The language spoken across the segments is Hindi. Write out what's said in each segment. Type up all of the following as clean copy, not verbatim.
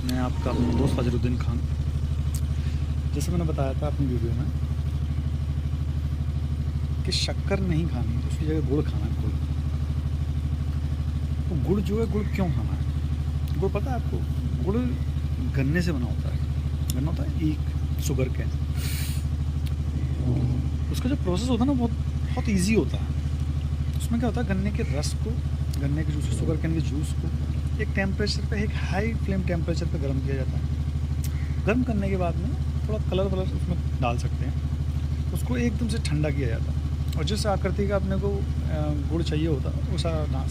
मैं आपका अपना दोस्त फजरुद्दीन खान। जैसे मैंने बताया था अपनी वीडियो में कि शक्कर नहीं खानी, उसकी जगह गुड़ खाना है। गुड़, तो गुड़ जो है, गुड़ क्यों खाना है? गुड़ पता है आपको? गुड़ गन्ने से बना होता है। गन्ना होता है ईख, शुगर कैन। उसका जो प्रोसेस होता है ना, बहुत बहुत ईजी होता है। उसमें क्या होता है, गन्ने के रस को, गन्ने के जूस, शुगर कैन के जूस को एक टेम्परेचर पे, एक हाई फ्लेम टेम्परेचर पे गर्म किया जाता है। गर्म करने के बाद में थोड़ा कलर वलर उसमें डाल सकते हैं। उसको एकदम से ठंडा किया जाता है और जिस आकृति का अपने को गुड़ चाहिए होता है उस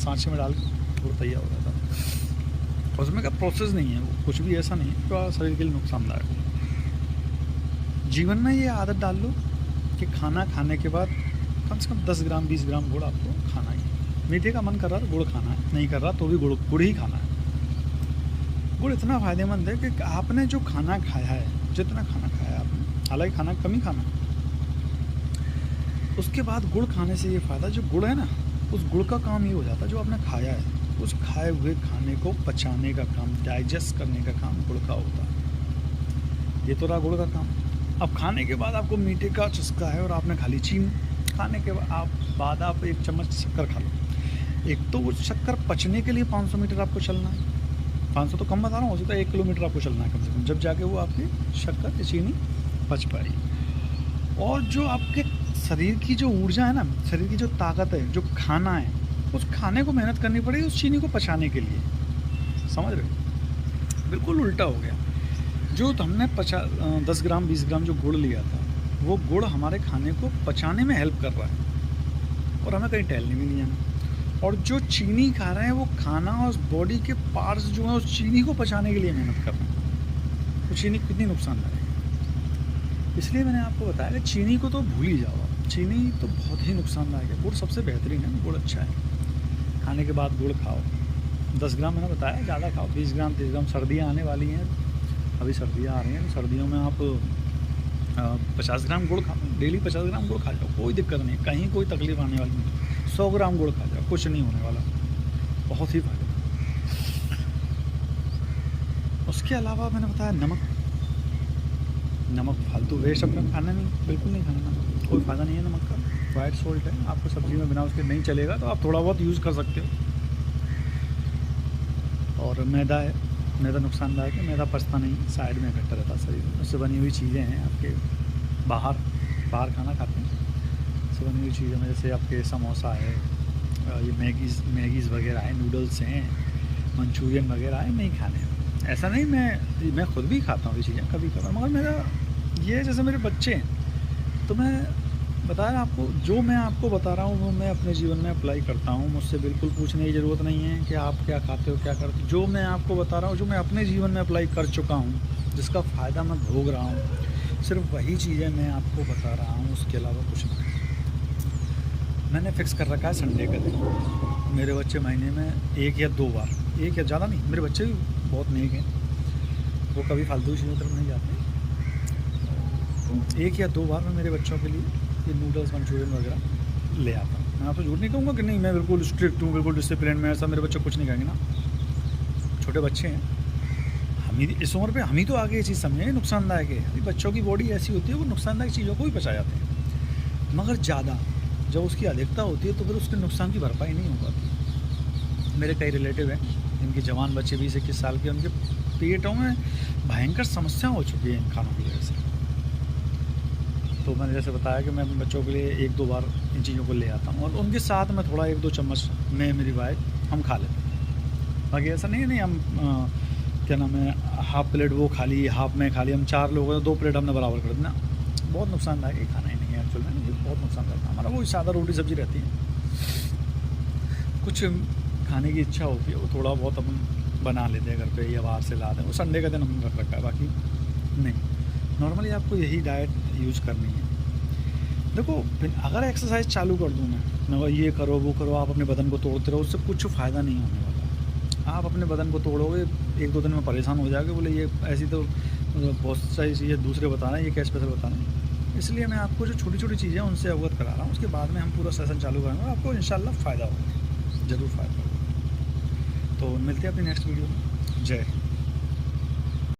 सांचे में डाल के गुड़ तैयार हो जाता है। उसमें का प्रोसेस नहीं है, वो कुछ भी ऐसा नहीं है जो शरीर के लिए नुकसानदायक हो। जीवन में ये आदत डाल लो कि खाना खाने के बाद कम से कम 10 ग्राम 20 ग्राम गुड़ आपको खाना ही है। मीठे का मन कर रहा है तो गुड़ खाना है, नहीं कर रहा तो भी गुड़ ही खाना है। गुड़ इतना फ़ायदेमंद है कि आपने जो खाना खाया है, जितना खाना खाया है आपने, हालांकि खाना कम ही खाना है, उसके बाद गुड़ खाने से ये फ़ायदा, जो गुड़ है ना, उस गुड़ का काम ये हो जाता है, जो आपने खाया है उस खाए हुए खाने को पचाने का काम, डाइजेस्ट करने का काम गुड़ का होता है। ये तो रहा गुड़ का काम। अब खाने के बाद आपको मीठे का चस्का है और आपने खा ली चीनी। खाने के बाद आप एक चम्मच शक्कर खा लो। एक तो वो शक्कर पचने के लिए 500 मीटर आपको चलना है। 500 तो कम बता रहा हूँ, हो सकता है 1 किलोमीटर आपको चलना है कम से कम, जब जाके वो आपकी शक्कर चीनी पच पाएगी। और जो आपके शरीर की जो ऊर्जा है ना, शरीर की जो ताकत है, जो खाना है, उस खाने को मेहनत करनी पड़ेगी उस चीनी को पचाने के लिए। समझ रहे हो? बिल्कुल उल्टा हो गया। जो हमने 10 ग्राम 20 ग्राम जो गुड़ लिया था, वो गुड़ हमारे खाने को पचाने में हेल्प कर रहा है और हमें कहीं टहलने भी नहीं जाना। और जो चीनी खा रहे हैं वो खाना और बॉडी के पार्ट्स जो हैं उस चीनी को पचाने के लिए मेहनत कर रहे हैं। तो चीनी कितनी नुकसानदायक है, इसलिए मैंने आपको बताया कि चीनी को तो भूल ही जाओ। चीनी तो बहुत ही नुकसानदायक है, गुड़ सबसे बेहतरीन है। गुड़ अच्छा है, खाने के बाद गुड़ खाओ। 10 ग्राम मैंने बताया, ज़्यादा खाओ, 20 ग्राम 30 ग्राम। सर्दियाँ आने वाली हैं, अभी सर्दियाँ आ रही हैं, तो सर्दियों में आप 50 ग्राम गुड़ खाओ। डेली 50 ग्राम गुड़ खा जाओ, कोई दिक्कत नहीं, कहीं कोई तकलीफ आने वाली नहीं। 100 ग्राम गुड़ खा जाओ, कुछ नहीं होने वाला, बहुत ही फायदा। उसके अलावा मैंने बताया नमक फालतू वेस्ट अपना खाना नहीं, बिल्कुल नहीं खाना। नमक कोई फ़ायदा नहीं है नमक का। वाइट सॉल्ट है, आपको सब्ज़ी में बिना उसके नहीं चलेगा, तो आप थोड़ा बहुत यूज़ कर सकते हो। और मैदा है, मैदा नुकसानदायक है। मैदा पचता नहीं, साइड में इकट्ठा रहता शरीर में। उससे बनी हुई चीज़ें हैं आपके, बाहर खाना खाते हैं, उससे बनी हुई चीज़ों में जैसे आपके समोसा है, ये मैगीज़ वगैरह है, नूडल्स हैं, मंचूरियन वगैरह है, नहीं खाने हैं। ऐसा नहीं, मैं खुद भी खाता हूँ ये चीज़ें कभी कभार, मगर मेरा ये, जैसे मेरे बच्चे हैं, तो मैं बताया आपको, जो मैं आपको बता रहा हूँ वो मैं अपने जीवन में अप्लाई करता हूँ। मुझसे बिल्कुल पूछने की ज़रूरत नहीं है कि आप क्या खाते हो, क्या करते हो। जो मैं आपको बता रहा हूँ, जो मैं अपने जीवन में अप्लाई कर चुका हूँ, जिसका फ़ायदा मैं भोग रहा हूँ, सिर्फ वही चीज़ें मैं आपको बता रहा हूँ, उसके अलावा कुछ नहीं। मैंने फ़िक्स कर रखा है संडे का दिन। मेरे बच्चे महीने में 1 या 2 बार, 1 या ज़्यादा नहीं, मेरे बच्चे भी बहुत नेक हैं, वो कभी फालतू चीज़ों तरफ नहीं जाते। 1 या 2 बार मैं मेरे बच्चों के लिए ये नूडल्स मंचूरियन वगैरह ले आता हूँ। मैं आपको झूठ नहीं कहूँगा कि नहीं, मैं बिल्कुल स्ट्रिक्ट हूँ, बिल्कुल डिसिप्लिन में, ऐसा मेरे बच्चे कुछ नहीं कहेंगे ना। छोटे बच्चे हैं, हम ही इस उम्र पे हम ही तो आगे ये चीज़ समझेंगे नुकसानदायक है। अभी बच्चों की बॉडी ऐसी होती है, वो नुकसानदायक चीज़ों को भी पचा जाते हैं, मगर ज़्यादा जब उसकी अधिकता होती है तो फिर उसके नुकसान की भरपाई नहीं हो पाती। मेरे कई रिलेटिव हैं जिनके जवान बच्चे 20-21 साल के, उनके पेटों में भयंकर समस्या हो चुकी है इन खानों की वजह से। तो मैंने जैसे बताया कि मैं अपने बच्चों के लिए 1-2 बार इन चीज़ों को ले आता हूँ, और उनके साथ में थोड़ा 1-2 चम्मच मैं, मेरी वाइफ, हम खा लेते हैं। बाकी ऐसा नहीं है, नहीं हम क्या नाम है, हाफ़ प्लेट वो खा ली, हाफ़ में खा ली। हम 4 लोग हैं तो 2 प्लेट हमने बराबर कर देना। बहुत नुकसानदायक ये खाना ही नहीं है एक्चुअल में, ये बहुत नुकसानदायक है। हमारा वही सादा रोटी सब्ज़ी रहती है। कुछ खाने की इच्छा होती है, वो थोड़ा बहुत हम बना लेते हैं घर पे या बाहर से ला दें, वो संडे का दिन हमने रख रखा है, बाकी नहीं। नॉर्मली आपको यही डाइट यूज़ करनी है। देखो, अगर एक्सरसाइज चालू कर दूँ मैं ये करो वो करो, आप अपने बदन को तोड़ते रहो, उससे कुछ फ़ायदा नहीं होने वाला। आप अपने बदन को तोड़ोगे, 1-2 दिन में परेशान हो जाओगे, बोले ये ऐसी तो बहुत सारी चीज़ें दूसरे बता रहे हैं, ये क्या स्पेशल बता रहे हैं। इसलिए मैं आपको जो छोटी छोटी चीज़ें हैं उनसे अवगत करा रहा हूँ। उसके बाद में हम पूरा सेशन चालू करेंगे, आपको इंशाल्लाह फ़ायदा होगा, ज़रूर फ़ायदा होगा। तो मिलते हैं अपनी नेक्स्ट वीडियो में। जय हिंद।